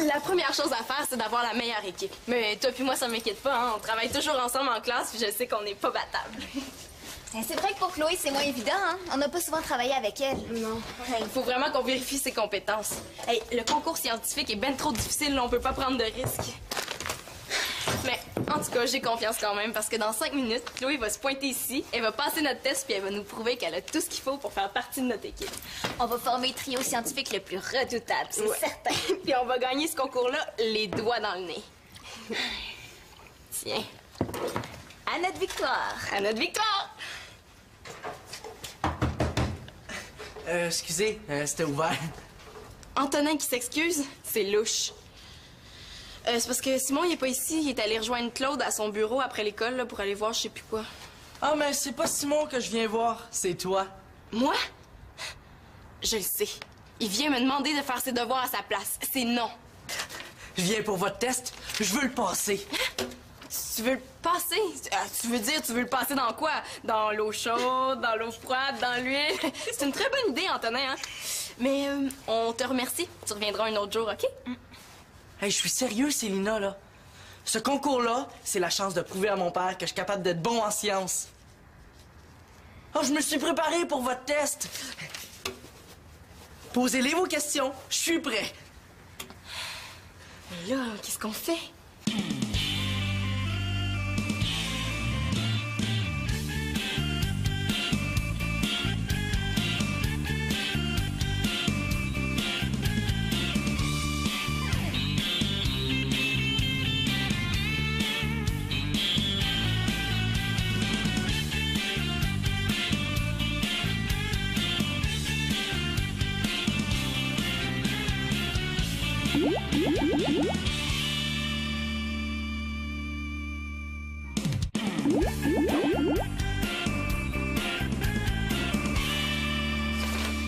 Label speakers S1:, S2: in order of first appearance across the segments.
S1: La première chose à faire, c'est d'avoir la meilleure équipe. Mais toi puis moi, ça m'inquiète pas, hein? On travaille toujours ensemble en classe, puis je sais qu'on n'est pas battables.
S2: C'est vrai que pour Chloé, c'est moins évident, hein? On n'a pas souvent travaillé avec elle.
S1: Non. Il faut vraiment qu'on vérifie ses compétences. Hey, le concours scientifique est ben trop difficile, là, on peut pas prendre de risques. Mais en tout cas, j'ai confiance quand même, parce que dans 5 minutes, Chloé va se pointer ici, elle va passer notre test, puis elle va nous prouver qu'elle a tout ce qu'il faut pour faire partie de notre équipe.
S2: On va former le trio scientifique le plus redoutable, c'est certain.
S1: Puis on va gagner ce concours-là les doigts dans le nez. Tiens.
S2: À notre victoire!
S1: À notre victoire!
S3: Excusez, c'était ouvert.
S1: Antonin qui s'excuse, c'est louche. C'est parce que Simon, il est pas ici. Il est allé rejoindre Claude à son bureau après l'école là, pour aller voir je sais plus quoi.
S3: Ah, mais c'est pas Simon que je viens voir, c'est toi.
S1: Moi? Je le sais. Il vient me demander de faire ses devoirs à sa place. C'est non.
S3: Je viens pour votre test, je veux le passer.
S1: Tu veux le passer? Tu veux dire, tu veux le passer dans quoi? Dans l'eau chaude, dans l'eau froide, dans l'huile? C'est une très bonne idée, Antonin, hein? Mais on te remercie. Tu reviendras un autre jour, OK?
S3: Hey, je suis sérieux, Célina, là. Ce concours-là, c'est la chance de prouver à mon père que je suis capable d'être bon en sciences. Oh, je me suis préparé pour votre test. Posez-les vos questions, je suis prêt.
S1: Mais là, qu'est-ce qu'on fait?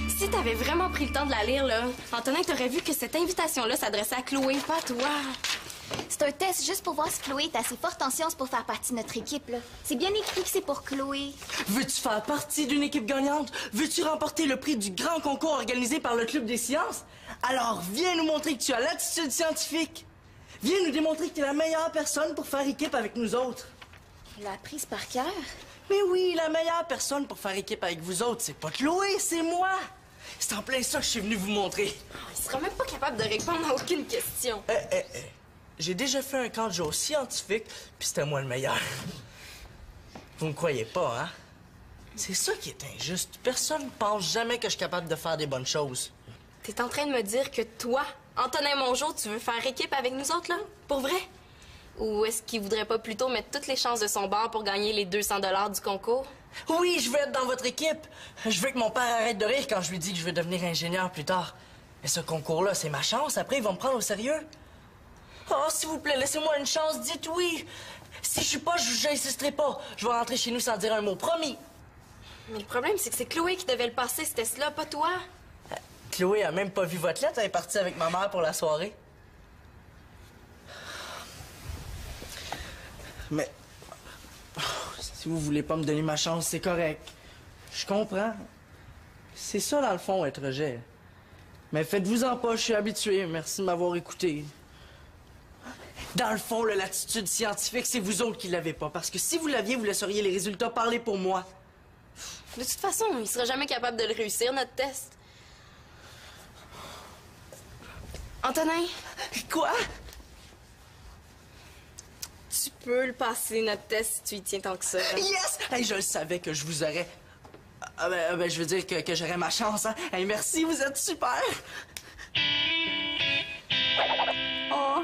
S1: Si t'avais vraiment pris le temps de la lire, là, Antonin, t'aurais vu que cette invitation-là s'adressait à Chloé, pas à toi.
S2: C'est un test juste pour voir si Chloé est assez forte en sciences pour faire partie de notre équipe, là. C'est bien écrit que c'est pour Chloé.
S3: Veux-tu faire partie d'une équipe gagnante? Veux-tu remporter le prix du grand concours organisé par le Club des sciences? Alors, viens nous montrer que tu as l'attitude scientifique. Viens nous démontrer que tu es la meilleure personne pour faire équipe avec nous autres.
S2: Elle l'a apprise par cœur.
S3: Mais oui, la meilleure personne pour faire équipe avec vous autres, c'est pas Chloé, c'est moi. C'est en plein ça que je suis venu vous montrer.
S1: Il sera même pas capable de répondre à aucune question.
S3: J'ai déjà fait un camp de jour scientifique, puis c'était moi le meilleur. Vous me croyez pas, hein? C'est ça qui est injuste. Personne pense jamais que je suis capable de faire des bonnes choses.
S1: T'es en train de me dire que toi, Antonin Mongeau, tu veux faire équipe avec nous autres, là? Pour vrai? Ou est-ce qu'il voudrait pas plutôt mettre toutes les chances de son bord pour gagner les 200 $ du concours?
S3: Oui, je veux être dans votre équipe. Je veux que mon père arrête de rire quand je lui dis que je veux devenir ingénieur plus tard. Mais ce concours-là, c'est ma chance. Après, ils vont me prendre au sérieux. Oh, s'il vous plaît, laissez-moi une chance. Dites oui. Si je suis pas, j'insisterai pas. Je vais rentrer chez nous sans dire un mot. Promis.
S1: Mais le problème, c'est que c'est Chloé qui devait le passer, ce test-là, pas toi.
S3: Chloé a même pas vu votre lettre. Elle est partie avec ma mère pour la soirée. Mais... si vous voulez pas me donner ma chance, c'est correct. Je comprends. C'est ça, dans le fond, être rejet. Mais faites-vous-en pas, je suis habitué. Merci de m'avoir écouté. Dans le fond, l'attitude scientifique, c'est vous autres qui l'avez pas. Parce que si vous l'aviez, vous laisseriez les résultats parler pour moi.
S1: De toute façon, il sera jamais capable de le réussir, notre test. Antonin?
S3: Quoi?
S1: Tu peux le passer, notre test, si tu y tiens tant que ça.
S3: Yes! Hey, je le savais que je vous aurais... je veux dire que j'aurais ma chance, hein? Hey, merci, vous êtes super!
S4: Oh!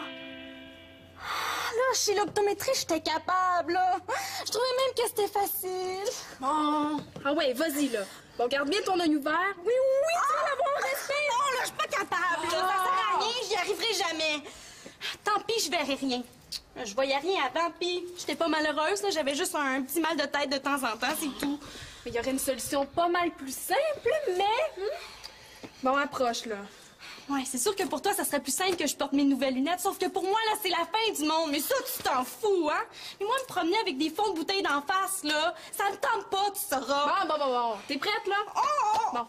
S4: Là, chez l'optométrie, j'étais capable, là. Je trouvais même que c'était facile.
S5: Bon. Ah ouais, vas-y, là. Bon, garde bien ton œil ouvert.
S4: Oui, tu vas l'avoir respect. Non, là, je suis pas capable, là. Ça sert à rien, j'y arriverai jamais. Tant pis, je verrai rien. Je voyais rien avant, puis j'étais pas malheureuse, là. J'avais juste un petit mal de tête de temps en temps, c'est tout.
S5: Mais il y aurait une solution pas mal plus simple, mais... Bon, approche, là.
S4: Ouais, c'est sûr que pour toi, ça serait plus simple que je porte mes nouvelles lunettes, sauf que pour moi, là, c'est la fin du monde. Mais ça, tu t'en fous, hein? Mais moi, me promener avec des fonds de bouteilles d'en face, là, ça me tente pas, tu sauras.
S5: Bon. T'es prête, là?
S4: Oh!
S5: Bon.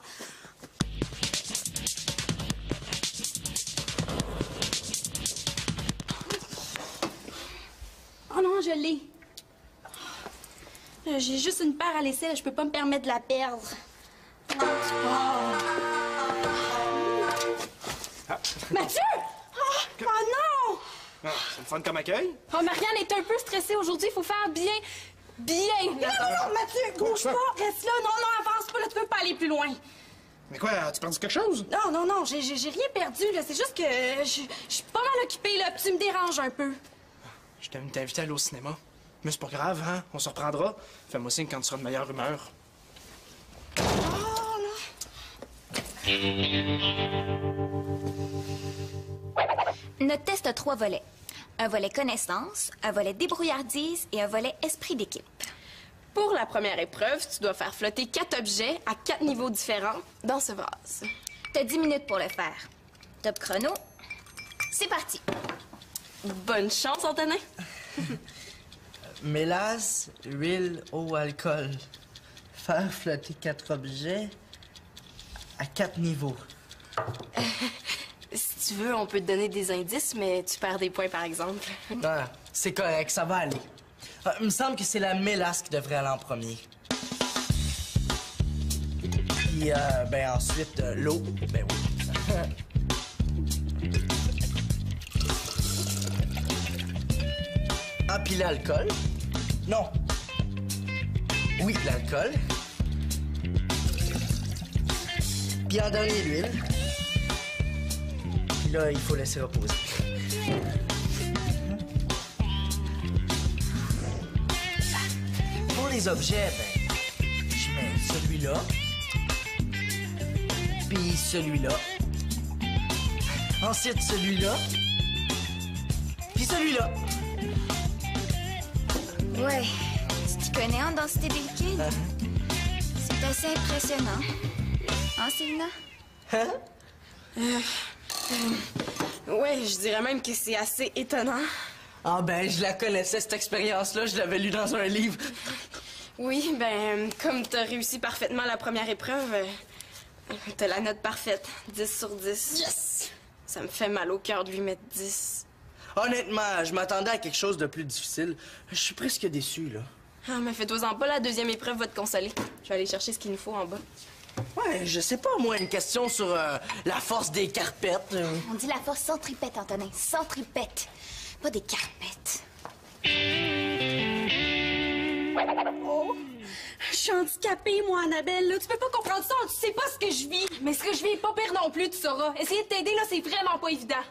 S4: je l'ai. J'ai juste une paire à laisser, je peux pas me permettre de la perdre. Mathieu! Oh non!
S6: Ah, c'est le fun comme accueil?
S5: Oh, Marianne est un peu stressée aujourd'hui. Il faut faire bien.
S4: Non, Mathieu, bouge pas, reste là. Non, avance pas, là, tu peux pas aller plus loin.
S6: Mais quoi, as-tu perdu quelque chose?
S4: Non, j'ai rien perdu, là. C'est juste que je suis pas mal occupée, là, puis tu me déranges un peu.
S6: Je t'ai invité à aller au cinéma. Mais c'est pas grave, hein? On se reprendra. Fais-moi signe quand tu seras de meilleure humeur.
S2: Notre test a 3 volets. Un volet connaissance, un volet débrouillardise et un volet esprit d'équipe.
S1: Pour la première épreuve, tu dois faire flotter 4 objets à 4 niveaux différents dans ce vase.
S2: T'as 10 minutes pour le faire. Top chrono. C'est parti.
S1: Bonne chance, Antonin.
S3: Mélasse, huile, eau, alcool. Faire flotter 4 objets à 4 niveaux.
S1: Si tu veux, on peut te donner des indices, mais tu perds des points, par exemple.
S3: Non, c'est correct, ça va aller. Il me semble que c'est la mélasse qui devrait aller en premier. Puis, ben ensuite, l'eau. Ben oui. Ah, puis l'alcool. Non. Oui, l'alcool. Puis en dernier, l'huile. Puis là, il faut laisser reposer. Pour les objets, ben, je mets celui-là. Puis celui-là. Ensuite, celui-là. Puis celui-là.
S2: Ouais. Tu t'y connais en densité de liquide? C'est assez impressionnant. Hein, Célina?
S1: Ouais, je dirais même que c'est assez étonnant.
S3: Ah ben, je la connaissais, cette expérience-là. Je l'avais lue dans un livre.
S1: Oui, ben, comme t'as réussi parfaitement la première épreuve, t'as la note parfaite. 10 sur 10. Yes! Ça me fait mal au cœur de lui mettre 10.
S3: Honnêtement, je m'attendais à quelque chose de plus difficile. Je suis presque déçu, là.
S1: Ah, mais fais-toi-en pas, la deuxième épreuve va te consoler. Je vais aller chercher ce qu'il nous faut en bas.
S3: Ouais, je sais pas, moi, une question sur la force des carpettes.
S2: On dit la force centripète, Antonin. Centripète. Pas des carpettes.
S4: Oh, je suis handicapée, moi, Annabelle. Là. Tu peux pas comprendre ça, tu sais pas ce que je vis.
S5: Mais ce que je vis est pas pire non plus, tu sauras. Essayer de t'aider, là, c'est vraiment pas évident.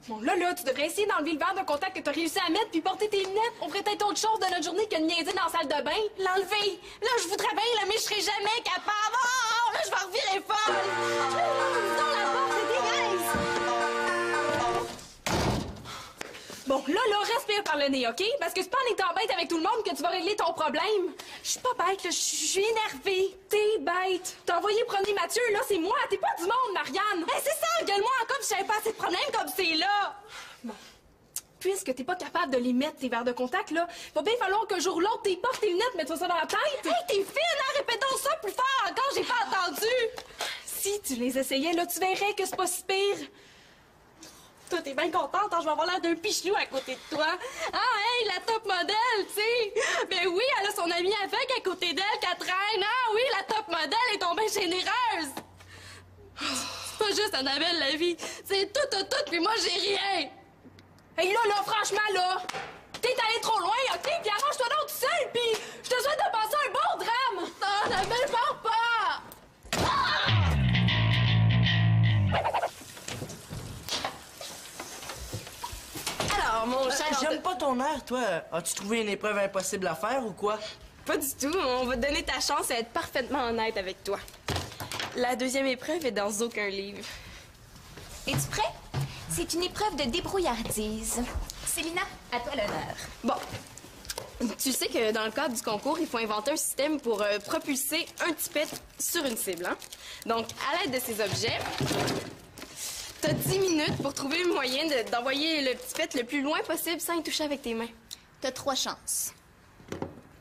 S5: Bon, là, tu devrais essayer d'enlever le verre de contact que t'as réussi à mettre puis porter tes lunettes. On ferait peut-être autre chose de notre journée que de niaiser dans la salle de bain.
S4: L'enlever. Là, je voudrais bien, là, mais je serai jamais capable. Oh, là, je vais revirer folle. Dans la porte, c'est dégueulasse.
S5: Bon, là, respire par le nez, OK? Parce que c'est pas en étant bête avec tout le monde que tu vas régler ton problème.
S4: Je suis pas bête, là, je suis énervée.
S5: T'es bête. T'as envoyé promener Mathieu, là, c'est moi. T'es pas du monde, Marianne.
S4: Hey, c'est ça, gueule-moi encore si j'avais pas assez de problèmes comme c'est là.
S5: Bon. Puisque t'es pas capable de les mettre, tes verres de contact, là, va bien falloir qu'un jour ou l'autre, t'es portes tes lunettes, mets-toi ça dans la tête.
S4: Hey, t'es fine, hein? Répétons ça plus fort encore, j'ai pas entendu.
S5: Si tu les essayais, là, tu verrais que c'est pas si pire.
S4: Toi, t'es bien contente, hein? Je vais avoir l'air d'un pichelou à côté de toi. Ah, hey, la top modèle, tu sais. Ben oui, elle a son amie aveugle à côté d'elle, Catherine. Ah oui, la top modèle est tombée généreuse. C'est pas juste Annabelle, la vie. C'est tout, puis moi, j'ai rien.
S5: Hey, là, franchement, là, t'es allé trop loin, OK? Puis arrange-toi donc tout seul, puis je te souhaite de passer un bon drame.
S4: Non, Annabelle, pars pas.
S1: Alors, mon cher...
S3: J'aime pas ton air, toi. As-tu trouvé une épreuve impossible à faire ou quoi?
S1: Pas du tout. On va te donner ta chance à être parfaitement honnête avec toi. La deuxième épreuve est dans aucun livre.
S2: Es-tu prêt? C'est une épreuve de débrouillardise. Célina, à toi l'honneur.
S1: Bon. Tu sais que dans le cadre du concours, il faut inventer un système pour propulser un tipette sur une cible. Hein? Donc, à l'aide de ces objets, t'as 10 minutes pour trouver le moyen d'envoyer le tipette le plus loin possible sans y toucher avec tes mains.
S2: T'as 3 chances.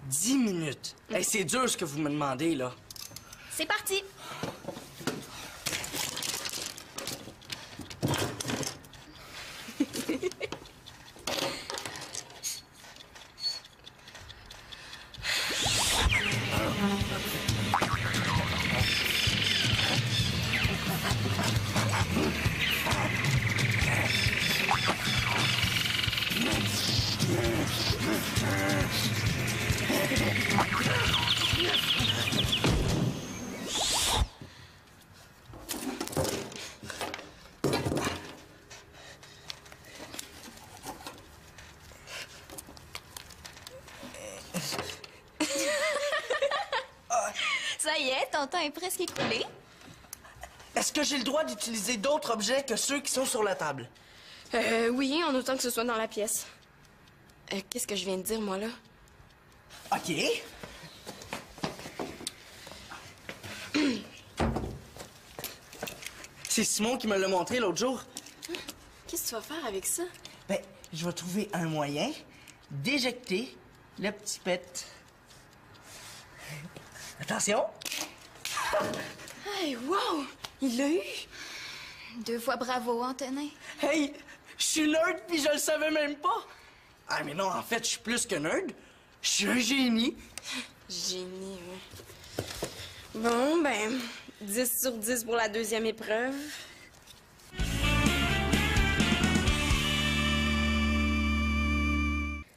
S3: 10 minutes. Hey, c'est dur ce que vous me demandez, là.
S2: C'est parti. ton temps est presque écoulé.
S3: Est-ce que j'ai le droit d'utiliser d'autres objets que ceux qui sont sur la table?
S1: Oui, en autant que ce soit dans la pièce. Qu'est-ce que je viens de dire, moi, là?
S3: OK. C'est Simon qui me l'a montré l'autre jour.
S1: Qu'est-ce que tu vas faire avec ça?
S3: Ben, je vais trouver un moyen d'éjecter le petit pet. Attention!
S1: Hey, wow! Il l'a eu!
S2: 2 fois bravo, Antonin.
S3: Hey, je suis nerd puis je le savais même pas! Ah, mais non, en fait, je suis plus que nerd. Je suis un génie.
S1: Génie, oui. Bon, ben, 10 sur 10 pour la deuxième épreuve.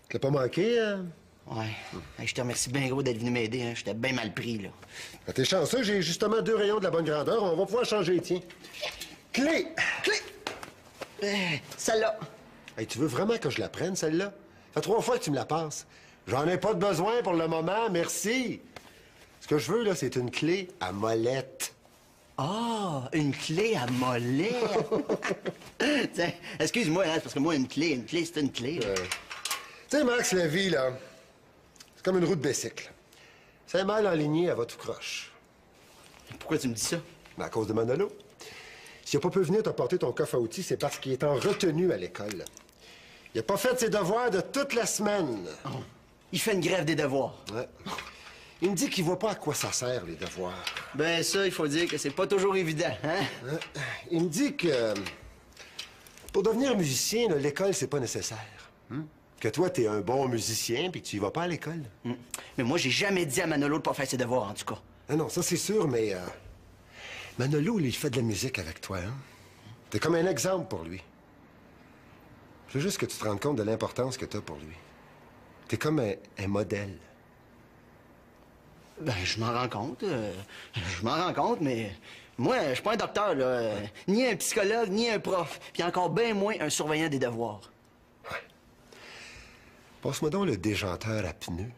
S7: Tu l'as pas manqué, hein?
S8: Ouais. Hey, je te remercie bien gros d'être venu m'aider. Hein. J'étais bien mal pris, là.
S7: Ah, t'es chanceux, j'ai justement 2 rayons de la bonne grandeur. On va pouvoir changer, tiens. Clé! Clé!
S8: Celle-là.
S7: Hey, tu veux vraiment que je la prenne, celle-là? Ça fait 3 fois que tu me la passes. J'en ai pas de besoin pour le moment, merci. Ce que je veux, là, c'est une clé à molette.
S8: Ah, une clé à molette. Tiens, excuse-moi, hein, c'est parce que moi, une clé, c'est une clé. là.
S7: Tu sais, Max, la vie, là, c'est comme une roue de bicycle. C'est mal aligné, elle va tout croche.
S8: Pourquoi tu me dis ça?
S7: Mais à cause de Manolo. S'il n'a pas pu venir t'apporter ton coffre à outils, c'est parce qu'il est en retenue à l'école. Il n'a pas fait ses devoirs de toute la semaine.
S8: Oh. Il fait une grève des devoirs.
S7: Ouais. Il me dit qu'il voit pas à quoi ça sert, les devoirs.
S8: Ben ça, il faut dire que c'est pas toujours évident, hein?
S7: Il me dit que pour devenir musicien, là, l'école, c'est pas nécessaire. Que toi, t'es un bon musicien puis que tu y vas pas à l'école.
S8: Mais moi, j'ai jamais dit à Manolo de pas faire ses devoirs, en tout cas.
S7: Non, ça c'est sûr, mais Manolo, lui, il fait de la musique avec toi, hein? T'es comme un exemple pour lui. Je veux juste que tu te rendes compte de l'importance que t'as pour lui. T'es comme un modèle.
S8: Ben, je m'en rends compte. Je m'en rends compte, mais moi, je suis pas un docteur, là. Ni un psychologue, ni un prof. Puis encore bien moins un surveillant des devoirs.
S7: Passe-moi donc le déjanteur à pneus.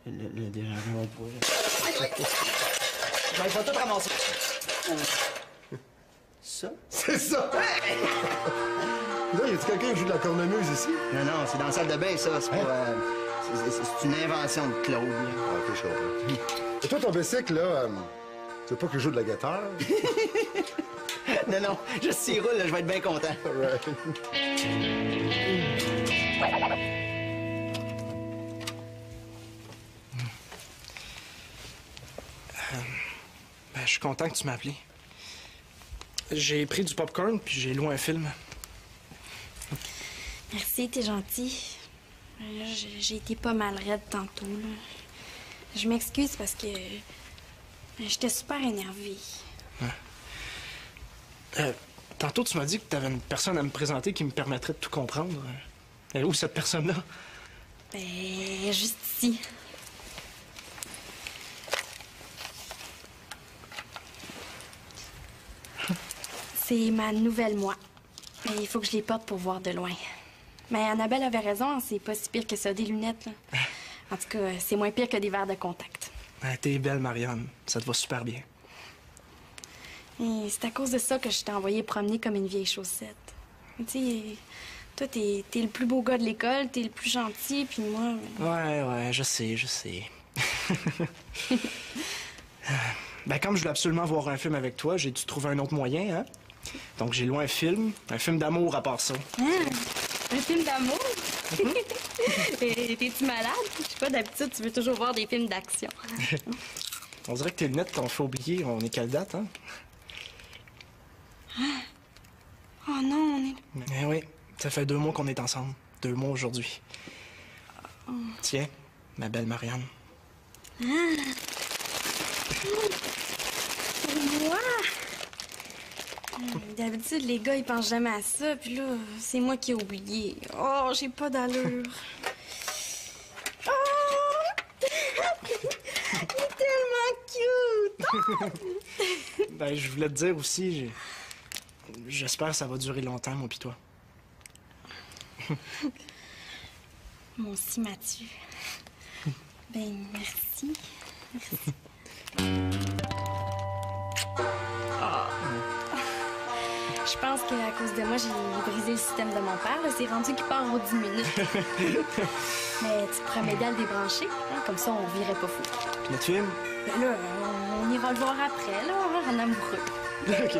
S8: Le je vais tout ramasser. Ça?
S7: C'est ça! Là, y a-tu quelqu'un qui joue de la cornemuse ici?
S8: Non, non, c'est dans la salle de bain, ça. C'est pas... c'est une invention de Claude, là.
S7: Ah, OK, je comprends. Et toi, ton bicycle, là, tu veux pas qu'il joue de la guitare?
S8: Non, non, juste s'il roule, là, je vais être bien content.
S6: Ben, je suis content que tu m'as appelé. J'ai pris du popcorn puis j'ai loué un film.
S1: Merci, t'es gentil. J'ai été pas mal raide tantôt, là. Je m'excuse parce que j'étais super énervée.
S6: Tantôt, tu m'as dit que t'avais une personne à me présenter qui me permettrait de tout comprendre. Elle est où, cette personne-là?
S1: Ben, juste ici. C'est ma nouvelle moi. Mais il faut que je les porte pour voir de loin. Mais Annabelle avait raison, c'est pas si pire que ça, des lunettes, là. En tout cas, c'est moins pire que des verres de contact.
S6: T'es belle, Marianne. Ça te va super bien.
S1: Et c'est à cause de ça que je t'ai envoyé promener comme une vieille chaussette. Tu sais, toi, t'es le plus beau gars de l'école, t'es le plus gentil, puis moi...
S6: Ouais, je sais. Ben, comme je voulais absolument voir un film avec toi, j'ai dû trouver un autre moyen, hein? Donc, j'ai loué un film d'amour à part ça.
S1: Un film d'amour? T'es-tu malade? Je sais pas, d'habitude, tu veux toujours voir des films d'action.
S6: On dirait que tes lunettes t'ont fait oublier. On est quelle date, hein?
S1: Oh non, on est...
S6: Eh oui, ça fait 2 mois qu'on est ensemble. 2 mois aujourd'hui. Tiens, ma belle Marianne.
S1: Moi? D'habitude, les gars, ils pensent jamais à ça, puis là, c'est moi qui ai oublié. Oh, j'ai pas d'allure. Oh! Il est tellement cute!
S6: Ben, je voulais te dire aussi, j'espère que ça va durer longtemps, moi pis toi.
S1: Moi aussi, Mathieu. Ben, merci. Merci. Je pense qu'à cause de moi, j'ai brisé le système de mon père. C'est rendu qu'il part aux 10 minutes. Mais tu pourrais m'aider à le débrancher, hein? Comme ça, on virait pas fou.
S6: Notre film?
S1: Ben là, on ira le voir après, là, on va en amoureux.
S6: OK.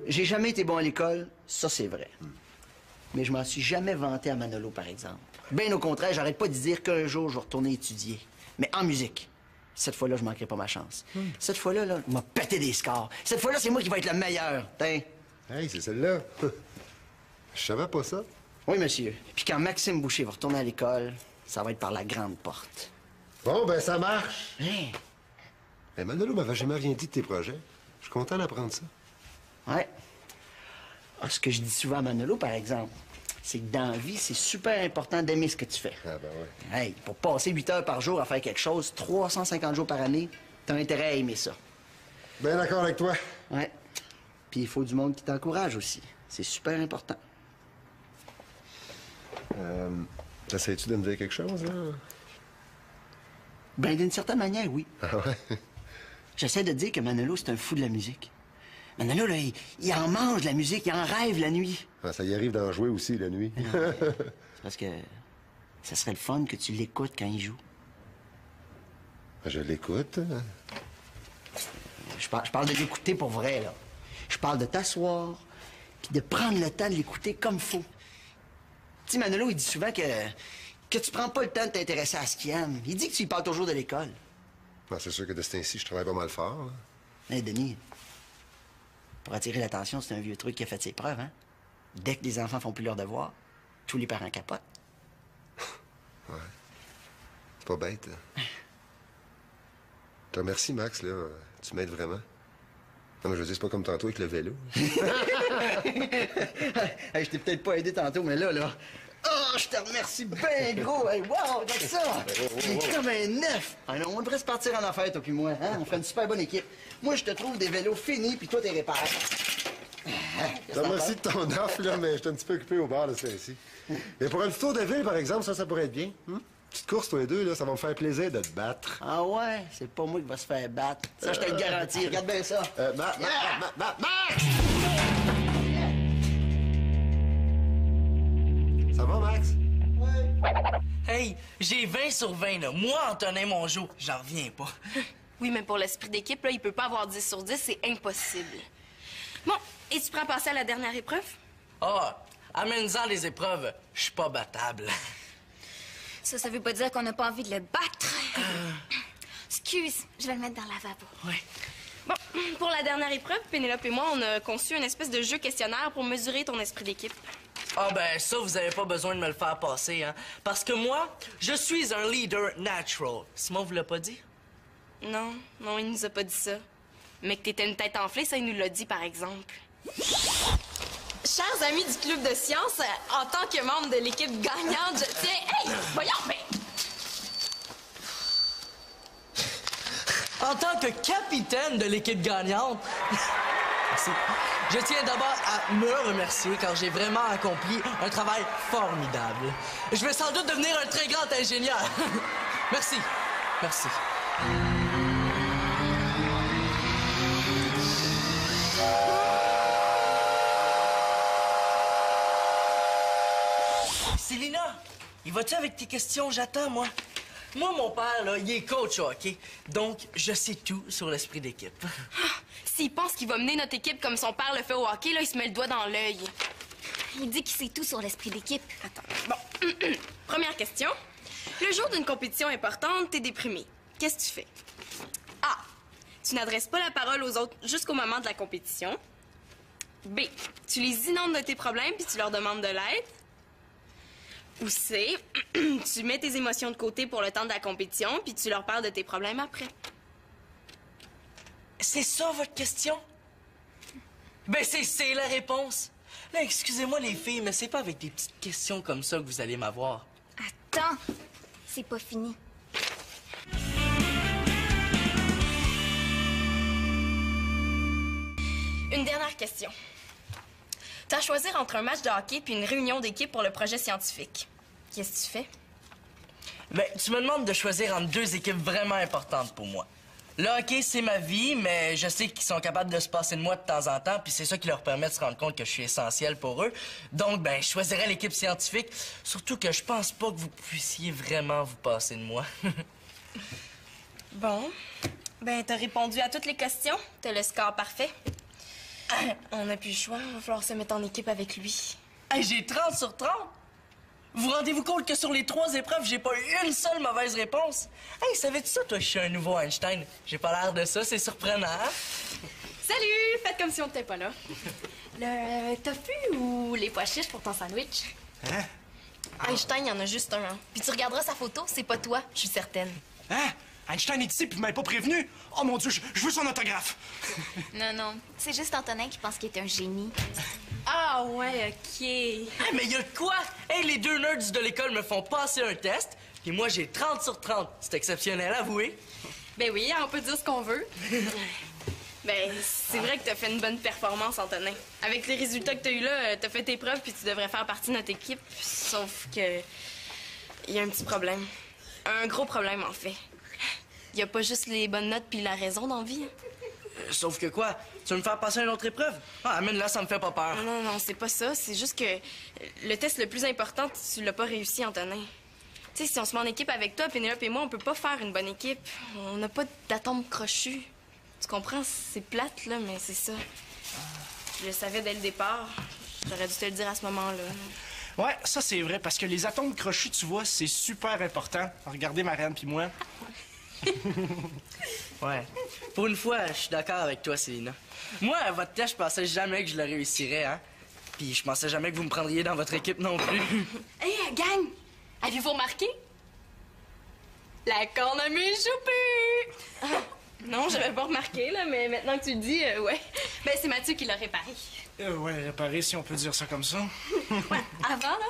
S8: J'ai jamais été bon à l'école, ça c'est vrai. Mais je m'en suis jamais vanté à Manolo, par exemple. Bien au contraire, j'arrête pas de dire qu'un jour, je vais retourner étudier. Mais en musique. Cette fois-là, je manquerai pas ma chance. Cette fois-là, là, il m'a pété des scores. Cette fois-là, c'est moi qui vais être le meilleur. Tiens.
S7: Hey, c'est celle-là. Je savais pas ça.
S8: Oui, monsieur. Puis quand Maxime Boucher va retourner à l'école, ça va être par la grande porte.
S7: Bon, ben ça marche.
S8: Hein?
S7: Mais Manolo m'avait jamais rien dit de tes projets. Je suis content d'apprendre ça.
S8: Ouais. Ah, ce que je dis souvent à Manolo, par exemple, c'est que dans la vie, c'est super important d'aimer ce que tu fais.
S7: Ah ben ouais.
S8: Hey, pour passer 8 heures par jour à faire quelque chose, 350 jours par année, t'as intérêt à aimer ça.
S7: Bien d'accord avec toi.
S8: Ouais. Puis il faut du monde qui t'encourage aussi. C'est super important.
S7: T'essayes-tu de me dire quelque chose, là?
S8: Ben, d'une certaine manière, oui.
S7: Ah ouais?
S8: J'essaie de dire que Manolo, c'est un fou de la musique. Manolo, là, il en mange de la musique, il en rêve la nuit.
S7: Ah, ça y arrive d'en jouer aussi, la nuit.
S8: C'est parce que ça serait le fun que tu l'écoutes quand il joue.
S7: Je l'écoute.
S8: Je parle de l'écouter pour vrai, là. Je parle de t'asseoir, puis de prendre le temps de l'écouter comme faut. Tu sais, Manolo, il dit souvent que tu prends pas le temps de t'intéresser à ce qu'il aime. Il dit que tu y parles toujours de l'école.
S7: Ah, c'est sûr que de ce temps-ci, je travaille pas mal fort. Là.
S8: Hé, Denis, pour attirer l'attention, c'est un vieux truc qui a fait ses preuves, hein? Dès que les enfants font plus leur devoir, tous les parents capotent.
S7: Ouais. C'est pas bête. Je te remercie, Max, là. Tu m'aides vraiment. Non, mais je veux dire, c'est pas comme tantôt avec le vélo.
S8: Hey, je t'ai peut-être pas aidé tantôt, mais là... Oh, je te remercie bien gros! Hey, wow, regarde ça! C'est comme un neuf! Ah non, on devrait se partir en affaires, toi puis moi, hein? On fait une super bonne équipe. Moi, je te trouve des vélos finis, puis toi, t'es réparé.
S7: Je te remercie de ton offre, là, mais je suis un petit peu occupé au bar de celui-ci. Mais pour un petit tour de ville, par exemple, ça pourrait être bien. Petite course, toi et deux, là, ça va me faire plaisir de te battre.
S8: Ah ouais? C'est pas moi qui va se faire battre. Ça, je te le garantis. Regarde bien ça.
S7: Max! Ça va, Max?
S3: Hey, j'ai 20 sur 20, là. Moi, Antonin Mongeau, j'en reviens pas.
S1: Oui, mais pour l'esprit d'équipe, là, il peut pas avoir 10 sur 10, c'est impossible. Bon, et tu prends à passer à la dernière épreuve?
S3: Ah, amène-en les épreuves. Je suis pas battable.
S2: Ça veut pas dire qu'on n'a pas envie de le battre. Excuse, je vais le mettre dans le lavabo.
S3: Ouais.
S1: Bon, pour la dernière épreuve, Pénélope et moi, on a conçu une espèce de jeu questionnaire pour mesurer ton esprit d'équipe.
S3: Ah ben ça, vous avez pas besoin de me le faire passer, hein. Parce que moi, je suis un leader natural. Simon vous l'a pas dit?
S1: Non, il nous a pas dit ça. Mais que t'étais une tête enflée, ça, il nous l'a dit, par exemple. Chers amis du Club de sciences, en tant que membre de l'équipe gagnante, je tiens... Hey! Voyons, mais...
S3: En tant que capitaine de l'équipe gagnante, merci. Je tiens d'abord à me remercier car j'ai vraiment accompli un travail formidable. Je vais sans doute devenir un très grand ingénieur. Merci. Merci. Célina, il va-tu avec tes questions? J'attends, moi. Moi, mon père, là, il est coach au hockey. Donc, je sais tout sur l'esprit d'équipe.
S1: S'il pense qu'il va mener notre équipe comme son père le fait au hockey, là, il se met le doigt dans l'œil.
S2: Il dit qu'il sait tout sur l'esprit d'équipe.
S1: Attends, bon. Première question. Le jour d'une compétition importante, t'es déprimé. Qu'est-ce que tu fais? A. Tu n'adresses pas la parole aux autres jusqu'au moment de la compétition. B. Tu les inondes de tes problèmes puis tu leur demandes de l'aide. Ou C. Tu mets tes émotions de côté pour le temps de la compétition puis tu leur parles de tes problèmes après.
S3: C'est ça, votre question? Ben, c'est la réponse. Là, excusez-moi, les filles, mais c'est pas avec des petites questions comme ça que vous allez m'avoir.
S2: Attends, c'est pas fini.
S1: Une dernière question. T'as à choisir entre un match de hockey puis une réunion d'équipe pour le projet scientifique. Qu'est-ce que tu fais?
S3: Ben, tu me demandes de choisir entre deux équipes vraiment importantes pour moi. Le hockey, c'est ma vie, mais je sais qu'ils sont capables de se passer de moi de temps en temps, puis c'est ça qui leur permet de se rendre compte que je suis essentiel pour eux. Donc, ben, je choisirais l'équipe scientifique, surtout que je pense pas que vous puissiez vraiment vous passer de moi.
S1: Bon. Ben, t'as répondu à toutes les questions. T'as le score parfait. On n'a plus le choix. Il va falloir se mettre en équipe avec lui.
S3: Hey, j'ai 30 sur 30! Vous rendez-vous compte que sur les 3 épreuves, j'ai pas eu une seule mauvaise réponse? Hey, savais-tu ça, toi, je suis un nouveau Einstein? J'ai pas l'air de ça, c'est surprenant, hein?
S1: Salut! Faites comme si on n'était pas là. Le tofu ou les pois chiches pour ton sandwich?
S6: Hein?
S1: Einstein, il y en a juste un. Hein. Puis tu regarderas sa photo, c'est pas toi, je suis certaine.
S6: Hein? Einstein est ici puis vous m'avez pas prévenu? Oh mon Dieu, je veux son autographe!
S2: Non, c'est juste Antonin qui pense qu'il est un génie.
S1: Ah ouais, OK.
S3: Hey, mais y a de quoi? Hey, les 2 nerds de l'école me font passer un test, puis moi, j'ai 30 sur 30. C'est exceptionnel, avouez.
S1: Ben oui, on peut dire ce qu'on veut. Ben, c'est vrai que t'as fait une bonne performance, Antonin. Avec les résultats que t'as eu là, t'as fait tes preuves puis tu devrais faire partie de notre équipe. Sauf que... il y a un petit problème. Un gros problème, en fait. Il y a pas juste les bonnes notes puis la raison dans la vie.
S3: Sauf que quoi? Tu veux me faire passer une autre épreuve? Ah, amène là, ça me fait pas peur.
S1: Non, c'est pas ça. C'est juste que le test le plus important, tu l'as pas réussi, Antonin. Tu sais, si on se met en équipe avec toi, Pénélope et moi, on peut pas faire une bonne équipe. On n'a pas d'atomes crochus. Tu comprends? C'est plate, là, mais c'est ça. Je le savais dès le départ. J'aurais dû te le dire à ce moment-là.
S6: Ouais, ça c'est vrai, parce que les atomes crochus, tu vois, c'est super important. Regardez ma reine puis moi.
S3: Ouais. Pour une fois, je suis d'accord avec toi, Célina. Moi, à votre test, je pensais jamais que je le réussirais, hein. Puis je pensais jamais que vous me prendriez dans votre équipe non plus.
S1: Hey, gang! Avez-vous remarqué? La cornemuse choupue! Non, j'avais pas remarqué, là, mais maintenant que tu le dis, ouais. Ben, c'est Mathieu qui l'a réparé.
S6: Ouais, réparer, si on peut dire ça comme ça.
S4: Ouais, avant, là,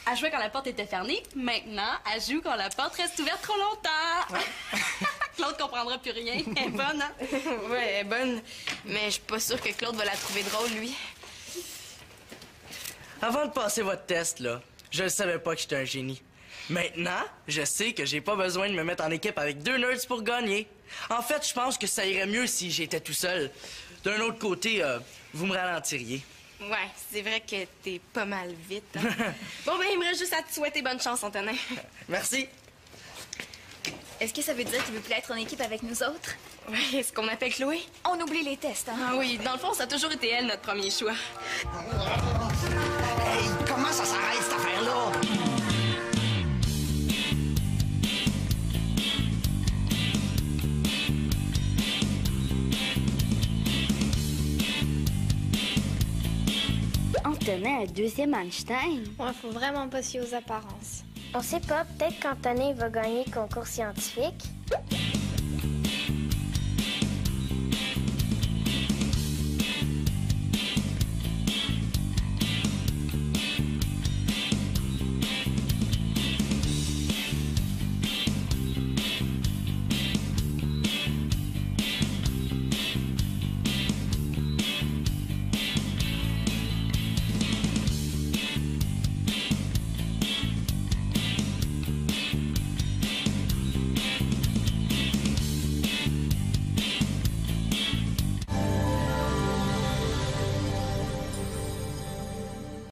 S4: elle jouait quand la porte était fermée. Maintenant, elle joue quand la porte reste ouverte trop longtemps. Claude comprendra plus rien. Elle est bonne, hein?
S1: Ouais, elle est bonne. Mais je suis pas sûre que Claude va la trouver drôle, lui.
S3: Avant de passer votre test, là, je ne savais pas que j'étais un génie. Maintenant, je sais que j'ai pas besoin de me mettre en équipe avec 2 nerds pour gagner. En fait, je pense que ça irait mieux si j'étais tout seul. D'un autre côté, vous me ralentiriez.
S1: Ouais, c'est vrai que t'es pas mal vite. Hein? Bon, ben, il me reste juste à te souhaiter bonne chance, Antonin.
S3: Merci.
S2: Est-ce que ça veut dire qu'il veut plus être en équipe avec nous autres?
S1: Ouais, est-ce qu'on appelle Chloé?
S2: On oublie les tests, hein?
S1: Ah oui, dans le fond, ça a toujours été elle, notre premier choix.
S8: Hey, comment ça s'arrête, cette affaire-là?
S9: Antonin, un deuxième Einstein.
S10: Ouais, faut vraiment pas se fier aux apparences.
S11: On sait pas, peut-être qu'Antonin va gagner le concours scientifique.